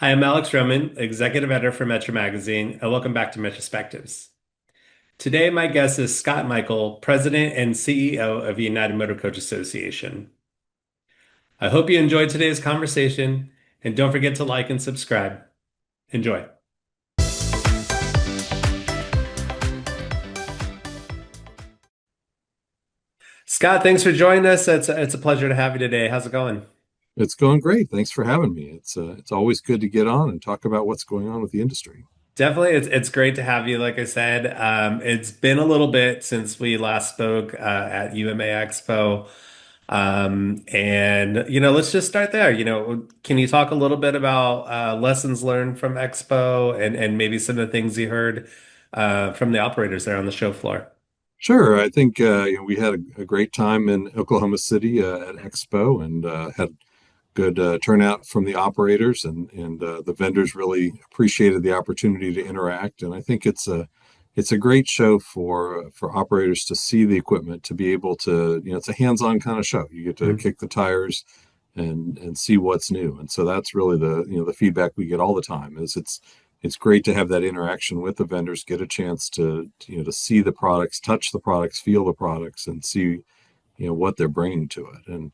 Hi, I'm Alex Roman, Executive Editor for Metro Magazine, and welcome back to METROspectives. Today, my guest is Scott Michael, President and CEO of United Motorcoach Association. I hope you enjoyed today's conversation, and don't forget to like and subscribe. Enjoy. Scott, thanks for joining us. It's a pleasure to have you today. How's it going? It's going great. Thanks for having me. It's always good to get on and talk about what's going on with the industry. Definitely, it's great to have you. Like I said, it's been a little bit since we last spoke at UMA Expo. And let's just start there. Can you talk a little bit about lessons learned from Expo and maybe some of the things you heard from the operators there on the show floor? Sure, I think we had a great time in Oklahoma City at Expo and had good turnout from the operators and the vendors really appreciated the opportunity to interact. And I think it's a great show for operators to see the equipment, to be able to, it's a hands-on kind of show. You get to Mhm. kick the tires and see what's new. And so that's really the feedback we get all the time is it's great to have that interaction with the vendors, get a chance to see the products, touch the products, feel the products, and see what they're bringing to it. And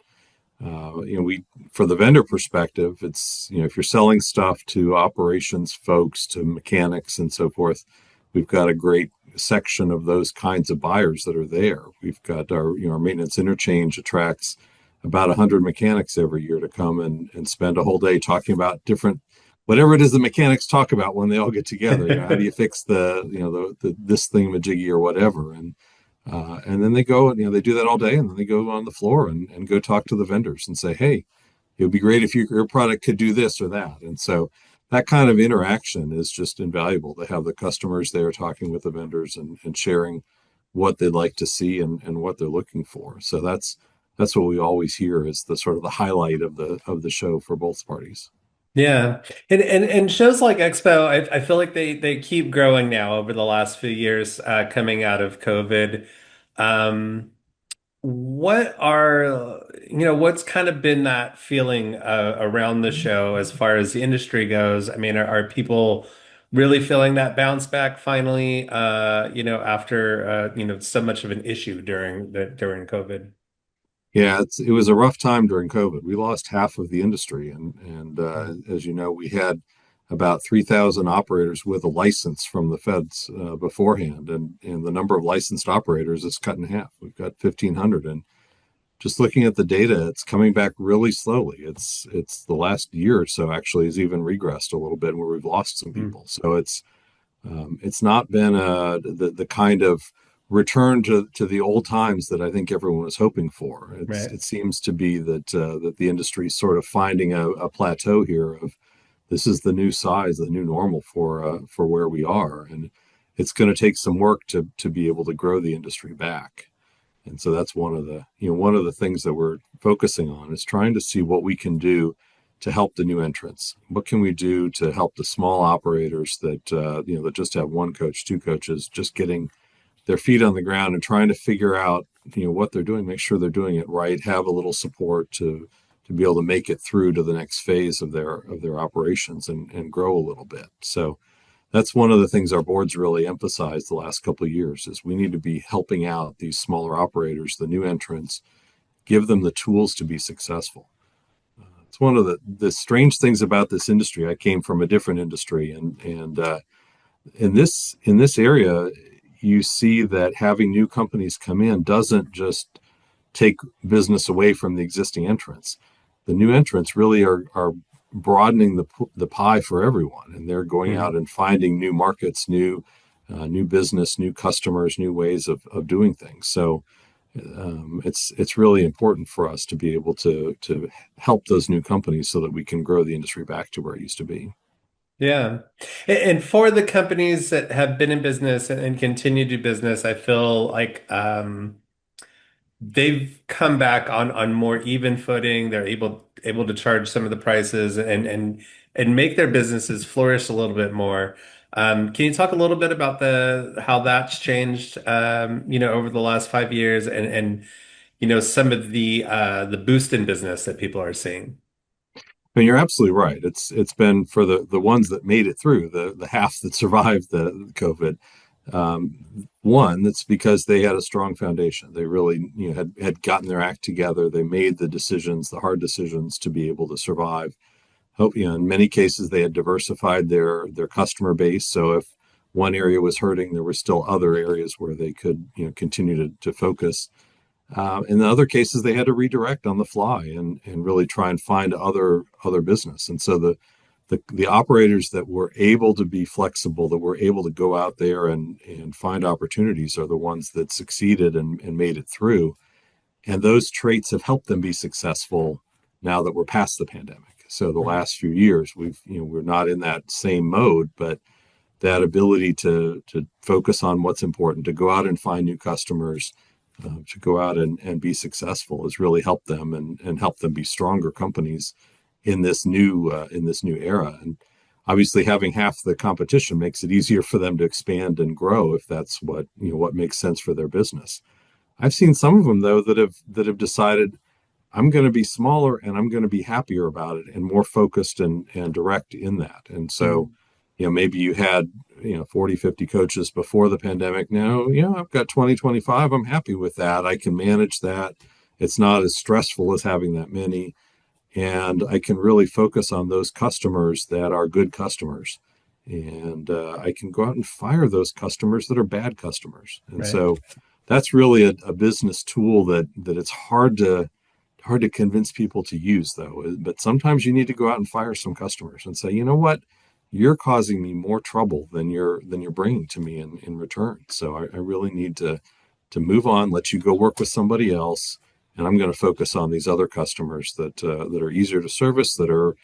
we for the vendor perspective, it's if you're selling stuff to operations folks, to mechanics, and so forth, we've got a great section of those kinds of buyers that are there. We've got our maintenance interchange attracts about 100 mechanics every year to come and spend a whole day talking about different whatever it is the mechanics talk about when they all get together. How do you fix the this thingamajiggy or whatever, and then they go and they do that all day, and then they go on the floor and go talk to the vendors and say, hey, it would be great if your product could do this or that. And so that kind of interaction is just invaluable to have the customers there talking with the vendors and sharing what they'd like to see and what they're looking for. So that's what we always hear is the sort of the highlight of the show for both parties. Yeah. And shows like Expo, I feel like they keep growing now over the last few years coming out of COVID. Um, what's kind of been that feeling around the show as far as the industry goes? I mean, are people really feeling that bounce back finally, after, so much of an issue during COVID? Yeah, it was a rough time during COVID. We lost half of the industry, and as you know, we had about 3,000 operators with a license from the feds beforehand, and the number of licensed operators is cut in half. We've got 1,500, and just looking at the data, it's coming back really slowly. It's the last year or so actually has even regressed a little bit, where we've lost some Mhm. people. So it's not been the kind of return to the old times that I think everyone was hoping for. Right. It seems to be that the industry is sort of finding a plateau here of this is the new size, the new normal for where we are, and it's going to take some work to be able to grow the industry back. And so that's one of the things that we're focusing on is trying to see what we can do to help the new entrants. What can we do to help the small operators that just have one coach, two coaches, just getting their feet on the ground and trying to figure out what they're doing, make sure they're doing it right, have a little support to be able to make it through to the next phase of their operations and grow a little bit. So that's one of the things our board's really emphasized the last couple of years is we need to be helping out these smaller operators, the new entrants, give them the tools to be successful. It's one of the strange things about this industry. I came from a different industry, and in this area, you see that having new companies come in doesn't just take business away from the existing entrants. The new entrants really are broadening the pie for everyone, and they're going out Mhm. and finding new markets, new business, new customers, new ways of doing things. So it's really important for us to be able to help those new companies so that we can grow the industry back to where it used to be. Yeah. And for the companies that have been in business and continue to do business, I feel like they've come back on more even footing. They're able to charge some of the prices and make their businesses flourish a little bit more. Can you talk a little bit about the how that's changed over the last 5 years and some of the boost in business that people are seeing? And you're absolutely right. It's been for the ones that made it through, the half that survived the COVID. One, that's because they had a strong foundation. They really, had gotten their act together. They made the decisions, the hard decisions, to be able to survive. Hope, in many cases they had diversified their customer base. So if one area was hurting, there were still other areas where they could, continue to focus. In other cases, they had to redirect on the fly and really try and find other business. And so the operators that were able to be flexible, that were able to go out there and find opportunities, are the ones that succeeded and made it through. And those traits have helped them be successful now that we're past the pandemic. So the Right. last few years, we're not in that same mode, but that ability to focus on what's important, to go out and find new customers, to go out and be successful, has really helped them and helped them be stronger companies in this new era. And obviously, having half the competition makes it easier for them to expand and grow if that's what makes sense for their business. I've seen some of them though that have decided, I'm going to be smaller and I'm going to be happier about it and more focused and direct in that. And so, Mhm. maybe you had, 40, 50 coaches before the pandemic. Now, I've got 20, 25. I'm happy with that. I can manage that. It's not as stressful as having that many. And I can really focus on those customers that are good customers. And I can go out and fire those customers that are bad customers. And Right. so that's really a business tool that it's hard to convince people to use, though. But sometimes you need to go out and fire some customers and say, you know what, you're causing me more trouble than you're bringing to me in return. So I really need to move on, let you go work with somebody else, and I'm going to focus on these other customers that are easier to service, that are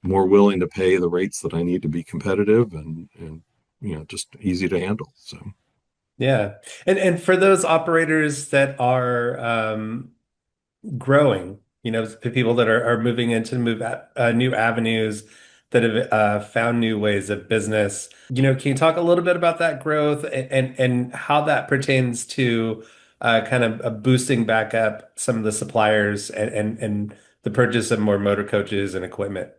more willing to pay the rates that I need to be competitive, and just easy to handle. So Yeah. And for those operators that are growing, the people that are moving into new avenues that have found new ways of business. Can you talk a little bit about that growth and how that pertains to kind of boosting back up some of the suppliers and the purchase of more motor coaches and equipment?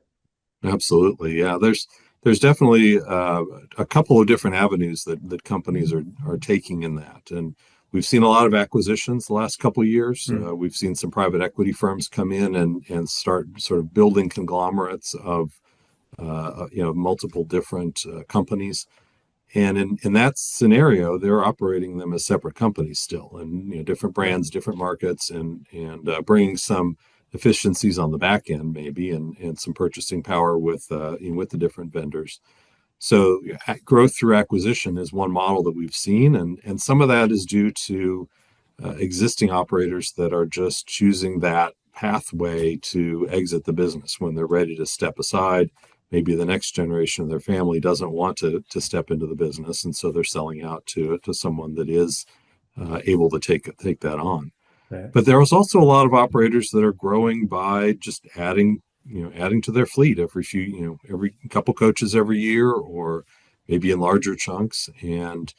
absolutely, yeah. There's definitely a couple of different avenues that companies are taking in that, and we've seen a lot of acquisitions the last couple of years. Hmm. We've seen some private equity firms come in and start sort of building conglomerates of multiple different companies. And in that scenario, they're operating them as separate companies still, and different Right. brands, different markets, and bringing some efficiencies on the back end maybe, and some purchasing power with the different vendors. So growth through acquisition is one model that we've seen, and some of that is due to existing operators that are just choosing that pathway to exit the business when they're ready to step aside. Maybe the next generation of their family doesn't want to step into the business, and so they're selling out to someone that is able to take that on. Right. But there's also a lot of operators that are growing by just adding to their fleet every couple coaches every year, or maybe in larger chunks, and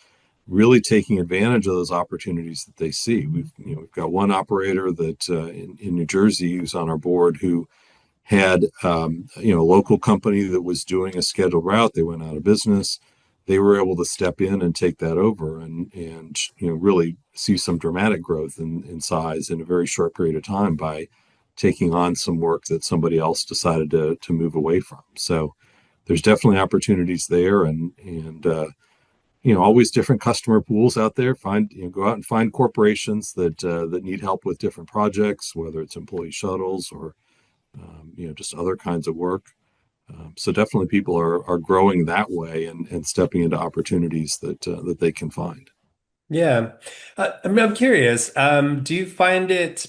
really taking advantage of those opportunities that they see. We've got one operator that in New Jersey who's on our board, who had a local company that was doing a scheduled route. They went out of business. They were able to step in and take that over, and really see some dramatic growth in size in a very short period of time by taking on some work that somebody else decided to move away from. So there's definitely opportunities there, and always different customer pools out there. Go out and find corporations that need help with different projects, whether it's employee shuttles or just other kinds of work. So definitely people are growing that way, and stepping into opportunities that they can find. Yeah. I'm curious. Do you find it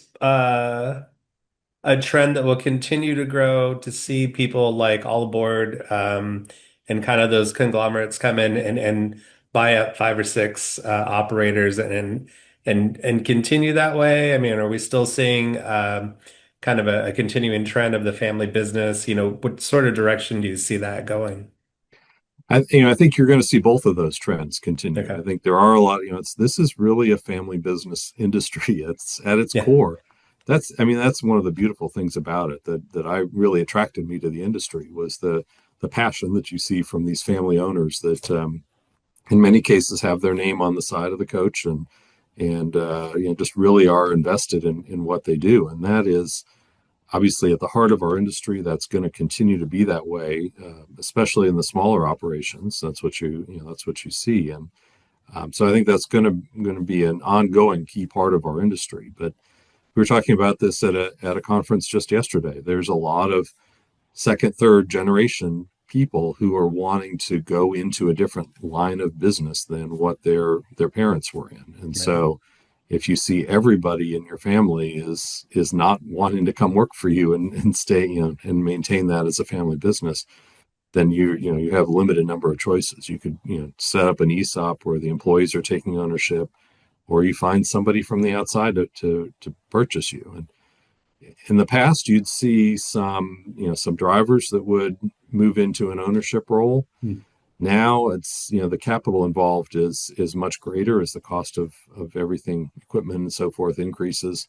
a trend that will continue to grow to see people like all aboard and kind of those conglomerates come in and buy up five or six operators and continue that way? I mean, are we still seeing kind of a continuing trend of the family business? What sort of direction do you see that going? I think you're going to see both of those trends continue. I Okay. think there are a lot. This is really a family business industry. It's at its Yeah. core. that's one of the beautiful things about it that I really attracted me to the industry was the passion that you see from these family owners that in many cases have their name on the side of the coach and just really are invested in what they do. And that is obviously at the heart of our industry. That's going to continue to be that way, especially in the smaller operations. That's what you see. And so I think that's going to be an ongoing key part of our industry. But we were talking about this at a conference just yesterday. There's a lot of second, third generation people who are wanting to go into a different line of business than what their parents were in. And Right. so if you see everybody in your family is not wanting to come work for you and stay, and maintain that as a family business, then you have a limited number of choices. You could, set up an ESOP where the employees are taking ownership, or you find somebody from the outside to purchase you. And in the past, you'd see some drivers that would move into an ownership role. Hmm. Now it's, the capital involved is much greater as the cost of everything, equipment and so forth, increases.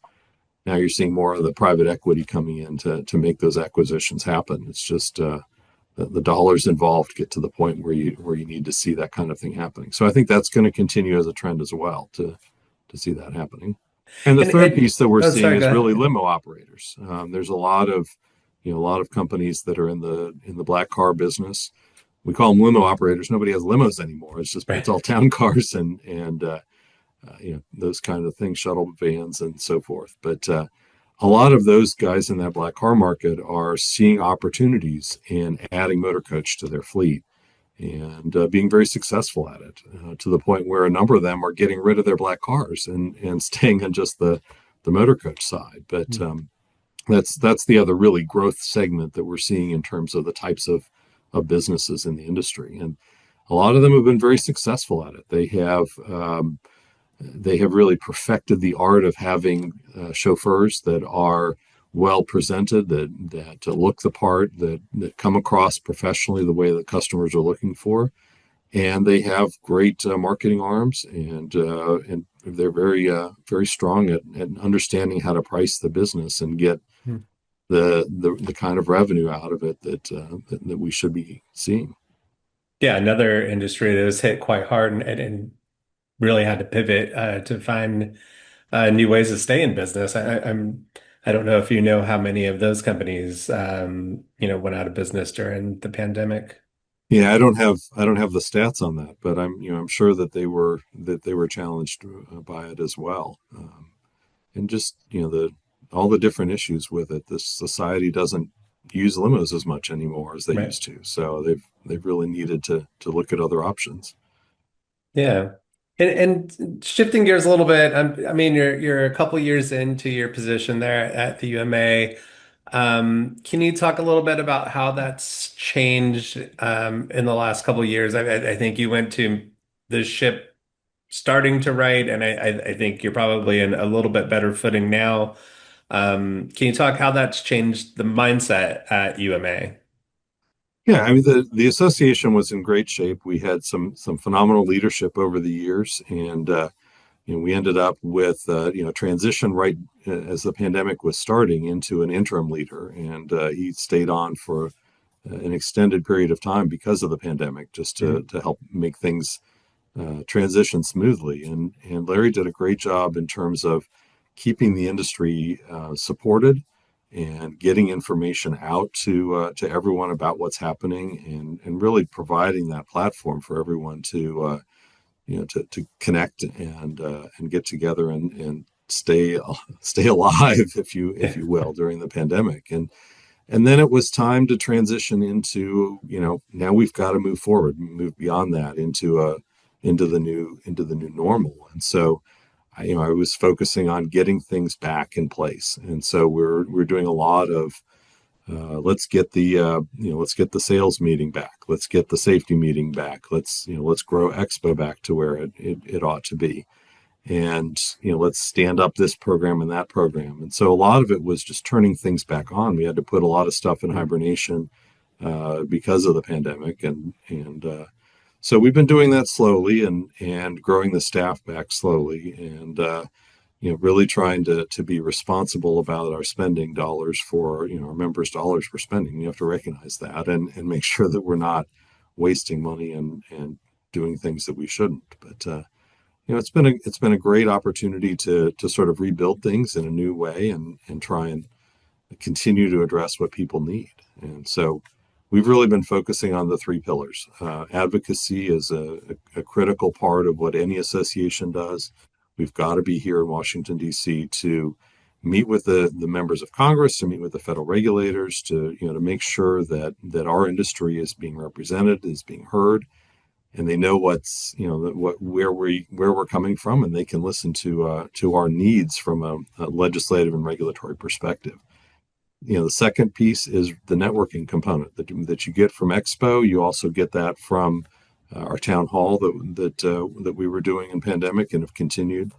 Now you're seeing more of the private equity coming in to make those acquisitions happen. It's just the dollars involved get to the point where you need to see that kind of thing happening. So I think that's going to continue as a trend as well to see that happening. And the third And piece that we're oh, seeing sorry, go is really ahead. limo operators. There's a lot of companies that are in the black car business. We call them limo operators. Nobody has limos anymore. It's Right. all town cars and those kind of things, shuttle vans and so forth. But a lot of those guys in that black car market are seeing opportunities in adding motor coach to their fleet and being very successful at it, to the point where a number of them are getting rid of their black cars and staying on just the motor coach side. But that's the other really growth segment that we're seeing in terms of the types of businesses in the industry, and a lot of them have been very successful at it. They have really perfected the art of having chauffeurs that are well presented, that look the part, that come across professionally the way that customers are looking for, and they have great marketing arms, and they're very strong at understanding how to price the business and get Hmm. the kind of revenue out of it that we should be seeing. Yeah, another industry that was hit quite hard and really had to pivot to find new ways to stay in business. I don't know if you know how many of those companies went out of business during the pandemic. Yeah, I don't have the stats on that, but I'm sure that they were challenged by it as well, and just the all the different issues with it. This society doesn't use limos as much anymore as they Right. used to, so they've really needed to look at other options. Yeah. And shifting gears a little bit, I mean, you're a couple years into your position there at the UMA. Can you talk a little bit about how that's changed in the last couple of years? I think you went to the ship starting to right, and I think you're probably in a little bit better footing now. Can you talk how that's changed the mindset at UMA? Yeah, I mean the association was in great shape. We had some phenomenal leadership over the years, and we ended up with transition right as the pandemic was starting into an interim leader, and he stayed on for an extended period of time because of the pandemic, just to Mhm. to help make things transition smoothly. And Larry did a great job in terms of keeping the industry supported and getting information out to everyone about what's happening, and really providing that platform for everyone to connect and get together and stay alive, if you will, during the pandemic. And then it was time to transition into, now we've got to move forward, move beyond that into the new normal. And so I was focusing on getting things back in place. And so we're doing a lot of let's get the sales meeting back. Let's get the safety meeting back. Let's grow Expo back to where it ought to be. And let's stand up this program and that program. And so a lot of it was just turning things back on. We had to put a lot of stuff in hibernation because of the pandemic, and so we've been doing that slowly and growing the staff back slowly, and really trying to be responsible about our spending dollars for, our members' dollars for spending. You have to recognize that and make sure that we're not wasting money and doing things that we shouldn't. But it's been a great opportunity to sort of rebuild things in a new way and try and continue to address what people need. And so we've really been focusing on the three pillars. Advocacy is a critical part of what any association does. We've got to be here in Washington, D.C. to meet with the members of Congress, to meet with the federal regulators, to make sure that our industry is being represented, is being heard, and they know where we're coming from, and they can listen to our needs from a legislative and regulatory perspective. The second piece is the networking component that you get from Expo. You also get that from our town hall that we were doing in pandemic and have continued,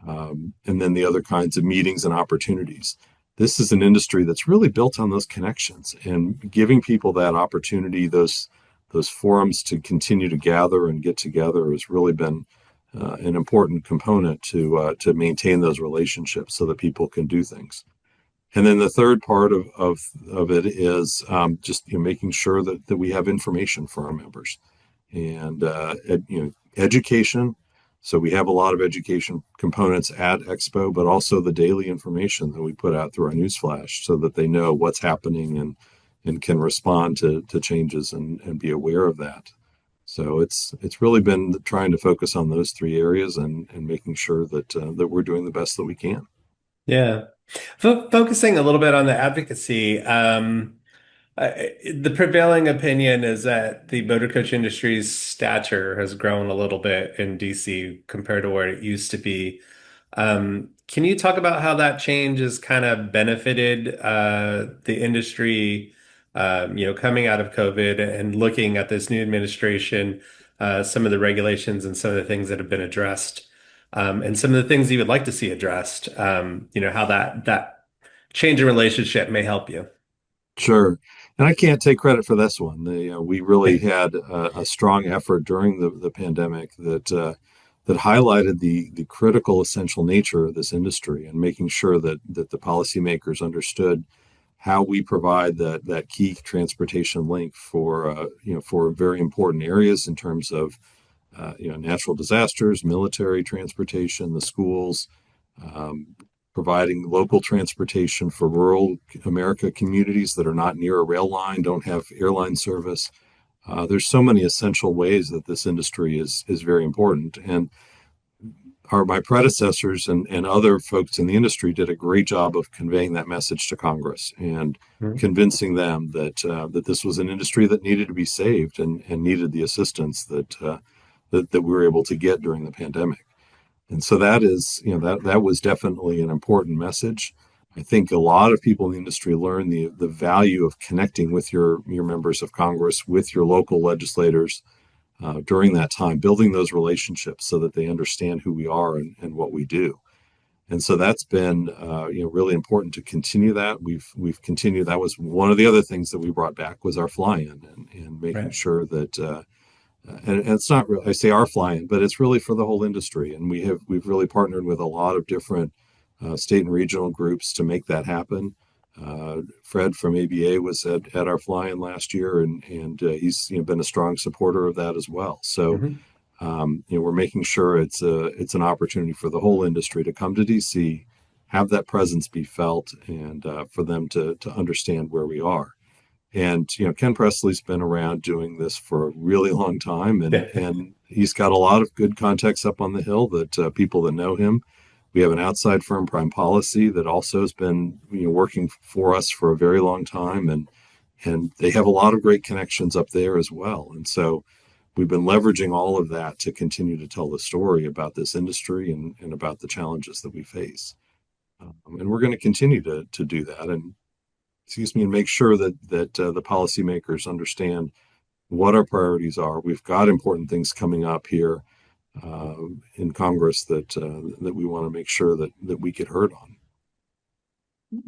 and then the other kinds of meetings and opportunities. This is an industry that's really built on those connections and giving people that opportunity, those forums to continue to gather and get together has really been an important component to maintain those relationships so that people can do things. And then the third part of it is just making sure that we have information for our members and education. So we have a lot of education components at Expo, but also the daily information that we put out through our newsflash so that they know what's happening and can respond to changes and be aware of that. So it's really been trying to focus on those three areas and making sure that we're doing the best that we can. Yeah. Focusing a little bit on the advocacy, the prevailing opinion is that the motor coach industry's stature has grown a little bit in DC compared to where it used to be. Can you talk about how that change has kind of benefited the industry, coming out of COVID and looking at this new administration, some of the regulations and some of the things that have been addressed, and some of the things you would like to see addressed, how that change in relationship may help you. Sure. And I can't take credit for this one. We really had a strong effort during the pandemic that highlighted the critical, essential nature of this industry and making sure that the policymakers understood how we provide that key transportation link for very important areas in terms of natural disasters, military transportation, the schools, um, providing local transportation for rural America communities that are not near a rail line, don't have airline service. There's so many essential ways that this industry is very important, and my predecessors and other folks in the industry did a great job of conveying that message to Congress and Mhm. convincing them that this was an industry that needed to be saved and needed the assistance that we were able to get during the pandemic. And so that was definitely an important message. I think a lot of people in the industry learn the value of connecting with your members of Congress, with your local legislators during that time, building those relationships so that they understand who we are and what we do. And so that's been really important to continue that. We've continued. That was one of the other things that we brought back was our fly-in and making Right. sure that and it's not really, I say our fly-in, but it's really for the whole industry. And we've really partnered with a lot of different state and regional groups to make that happen. Fred from ABA was at our fly-in last year, and he's been a strong supporter of that as well. So Mhm. we're making sure it's an opportunity for the whole industry to come to DC, have that presence be felt, and for them to understand where we are. And Ken Presley's been around doing this for a really long time, and he's got a lot of good contacts up on the Hill that people that know him. We have an outside firm, Prime Policy, that also has been working for us for a very long time, and they have a lot of great connections up there as well. And so we've been leveraging all of that to continue to tell the story about this industry and about the challenges that we face. And we're going to continue to do that. And and make sure that the policymakers understand what our priorities are. We've got important things coming up here uh, in Congress that we want to make sure that we get heard on.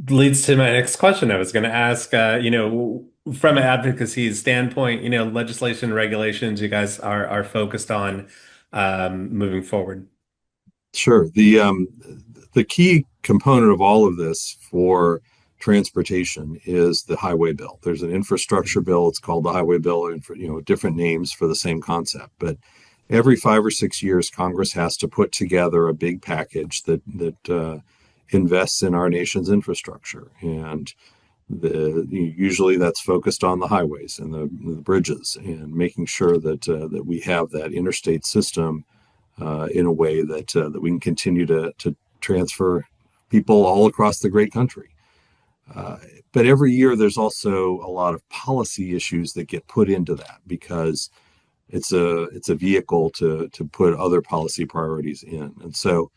Leads to my next question. I was going to ask, from an advocacy standpoint, legislation and regulations you guys are focused on moving forward. Sure. The the key component of all of this for transportation is the highway bill. There's an infrastructure bill. It's called the highway bill, and for, different names for the same concept. But every 5 or 6 years, Congress has to put together a big package that invests in our nation's infrastructure, and usually that's focused on the highways and the bridges, and making sure that we have that interstate system in a way that we can continue to transfer people all across the great country. But every year, there's also a lot of policy issues that get put into that, because it's a vehicle to put other policy priorities in. And so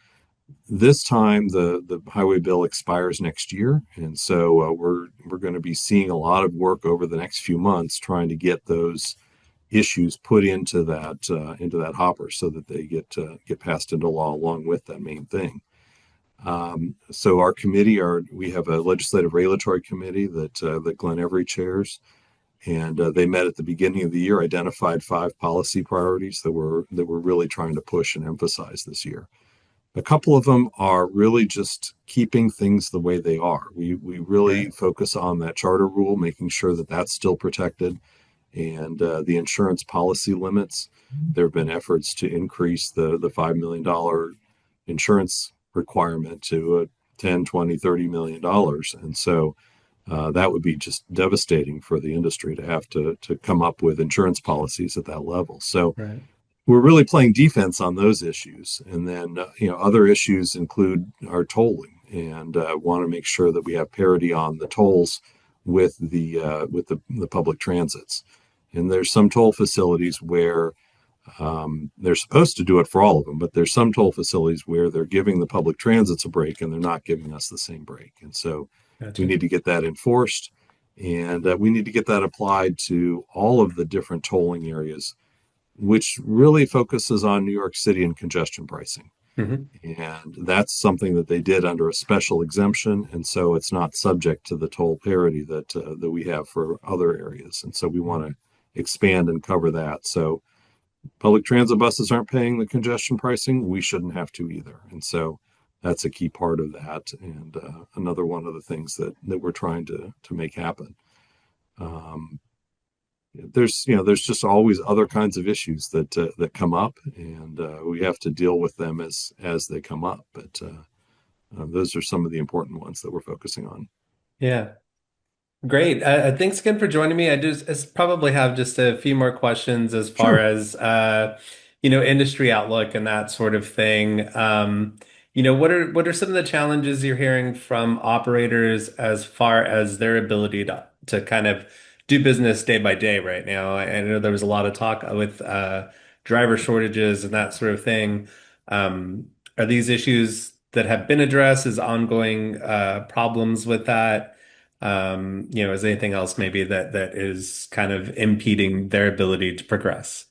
this time, the highway bill expires next year, and so we're going to be seeing a lot of work over the next few months trying to get those issues put into that hopper so that they get passed into law along with that main thing. So our committee, we have a legislative regulatory committee that Glenn Every chairs, and they met at the beginning of the year, identified 5 policy priorities that we're really trying to push and emphasize this year. A couple of them are really just keeping things the way they are. We really Right. focus on that charter rule, making sure that that's still protected, and the insurance policy limits. There have been efforts to increase the $5 million insurance requirement to 10, 20, $30 million. And so that would be just devastating for the industry to have to come up with insurance policies at that level. So Right. we're really playing defense on those issues. And then, other issues include our tolling, and want to make sure that we have parity on the tolls with the public transits. And there's some toll facilities where they're supposed to do it for all of them, but there's some toll facilities where they're giving the public transits a break and they're not giving us the same break. And so we Gotcha. need to get that enforced, and we need to get that applied to all of the different tolling areas, which really focuses on New York City and congestion pricing. Hmm. And that's something that they did under a special exemption, and so it's not subject to the toll parity that we have for other areas. And so we want to expand and cover that. So public transit buses aren't paying the congestion pricing. We shouldn't have to either. And so that's a key part of that, and another one of the things that we're trying to make happen. Um, there's just always other kinds of issues that come up, and we have to deal with them as they come up. But those are some of the important ones that we're focusing on. Yeah. Great. Thanks again for joining me. I probably have just a few more questions as far Sure. as industry outlook and that sort of thing. What are some of the challenges you're hearing from operators as far as their ability to kind of do business day by day right now? I know there was a lot of talk with driver shortages and that sort of thing. Are these issues that have been addressed as ongoing problems with that? Is there anything else maybe that is kind of impeding their ability to progress?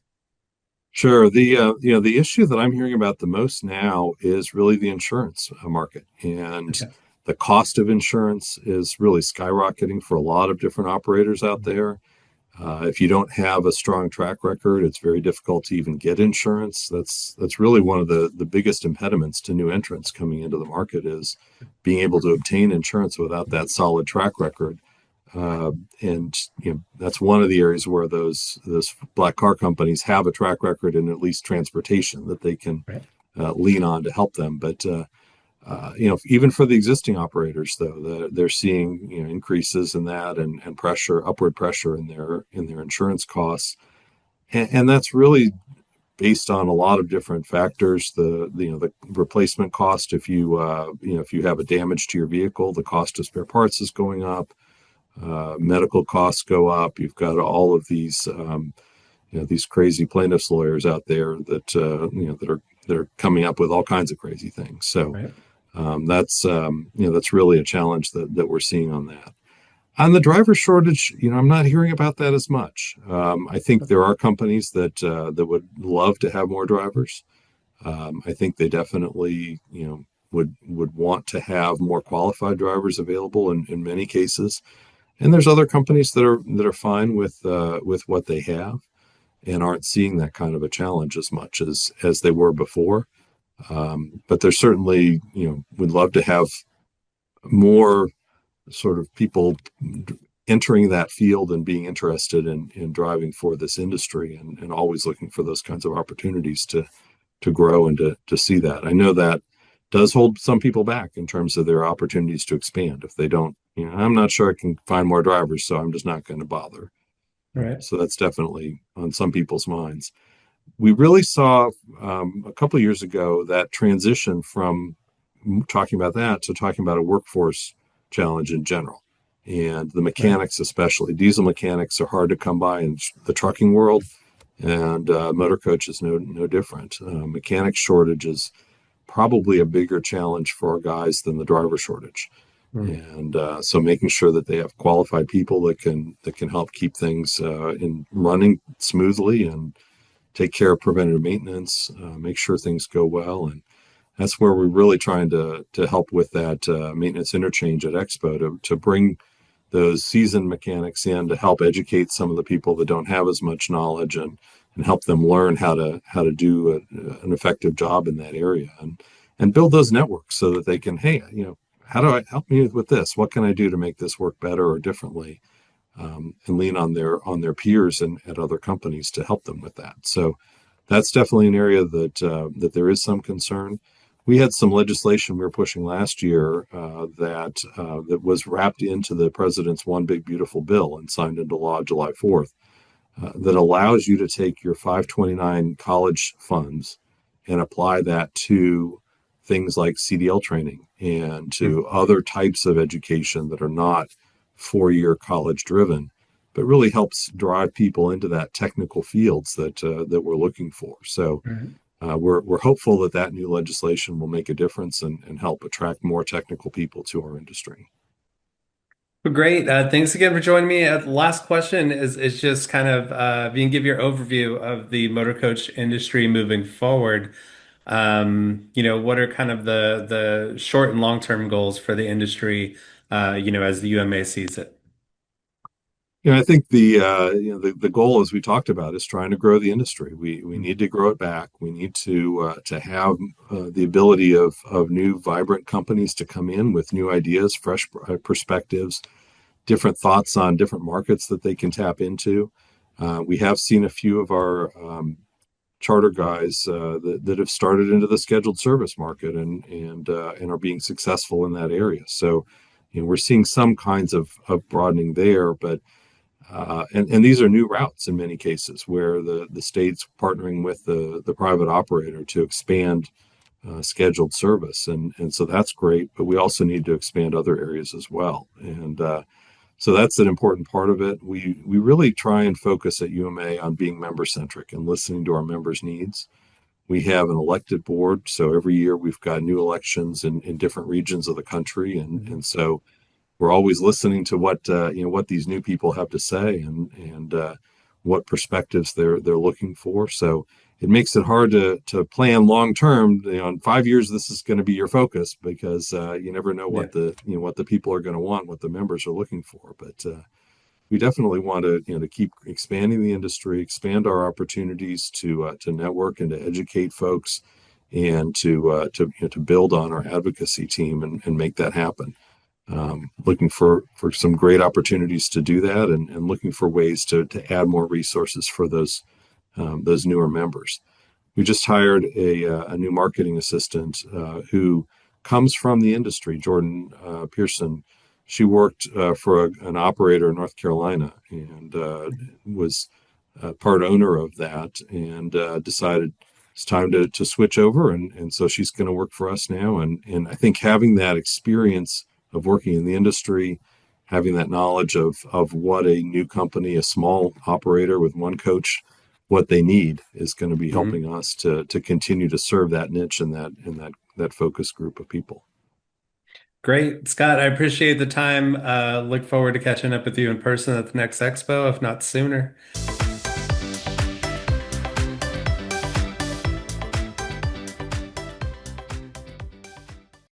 Sure. The issue that I'm hearing about the most now is really the insurance market, and Okay. the cost of insurance is really skyrocketing for a lot of different operators out there. If you don't have a strong track record, it's very difficult to even get insurance. That's really one of the biggest impediments to new entrants coming into the market, is being able to obtain insurance without that solid track record. And that's one of the areas where those black car companies have a track record in at least transportation that they can Right. lean on to help them. But even for the existing operators, though, they're seeing increases in that, and upward pressure in their insurance costs, and that's really based on a lot of different factors. The replacement cost, if you have a damage to your vehicle, the cost of spare parts is going up. Medical costs go up. You've got all of these crazy plaintiffs lawyers out there that are coming up with all kinds of crazy things. So Right. that's really a challenge that we're seeing on that. On the driver shortage, I'm not hearing about that as much. I think there are companies that would love to have more drivers. I think they definitely would want to have more qualified drivers available in many cases. And there's other companies that are fine with what they have, and aren't seeing that kind of a challenge as much as they were before. But there's certainly, we'd love to have more sort of people entering that field and being interested in driving for this industry, and always looking for those kinds of opportunities to grow and to see that. I know that does hold some people back in terms of their opportunities to expand. If they don't, I'm not sure I can find more drivers, so I'm just not going to bother. Right. So that's definitely on some people's minds. We really saw a couple of years ago that transition from talking about that to talking about a workforce challenge in general. And the Right. mechanics, especially diesel mechanics, are hard to come by in the trucking world, and motor coach is no different. Mechanic shortage is probably a bigger challenge for our guys than the driver shortage. Mm. And so making sure that they have qualified people that can help keep things in running smoothly and take care of preventative maintenance, make sure things go well. And that's where we're really trying to help with that maintenance interchange at Expo to bring those seasoned mechanics in to help educate some of the people that don't have as much knowledge, and help them learn how to do an effective job in that area, and build those networks so that they can, hey, how do I help me with this? What can I do to make this work better or differently? And lean on their peers and at other companies to help them with that. So that's definitely an area that there is some concern. We had some legislation we were pushing last year that was wrapped into the president's One Big Beautiful Bill and signed into law July 4th, that allows you to take your 529 college funds and apply that to things like CDL training and Mm. to other types of education that are not 4-year college driven, but really helps drive people into that technical fields that we're looking for. So Right. we're hopeful that new legislation will make a difference and help attract more technical people to our industry. Well, great. Thanks again for joining me. The last question is just kind of if you can give your overview of the motor coach industry moving forward. What are kind of the short and long-term goals for the industry, as the UMA sees it? I think the goal, as we talked about, is trying to grow the industry. We need to grow it back. We need to have the ability of new vibrant companies to come in with new ideas, fresh perspectives, different thoughts on different markets that they can tap into. We have seen a few of our charter guys that have started into the scheduled service market, and are being successful in that area. So, we're seeing some kinds of broadening there, but and these are new routes in many cases where the state's partnering with the private operator to expand scheduled service, and so that's great. But we also need to expand other areas as well, and so that's an important part of it. We really try and focus at UMA on being member centric and listening to our members' needs. We have an elected board, so every year we've got new elections in different regions of the country, and so we're always listening to what these new people have to say, and what perspectives they're looking for. So it makes it hard to plan long term. In 5 years, this is going to be your focus, because you never know Yeah. what the people are going to want, what the members are looking for. But we definitely want to keep expanding the industry, expand our opportunities to network and to educate folks, and to build on our advocacy team, and make that happen. Looking for some great opportunities to do that, and looking for ways to add more resources for those newer members. We just hired a new marketing assistant who comes from the industry, Jordan Pearson. She worked for an operator in North Carolina, and was part owner of that, and decided it's time to switch over. And so she's going to work for us now. And I think having that experience of working in the industry, having that knowledge of what a new company, a small operator with one coach, what they need, is going to be Mhm. helping us to continue to serve that niche and that focus group of people. Great. Scott, I appreciate the time. Look forward to catching up with you in person at the next expo, if not sooner.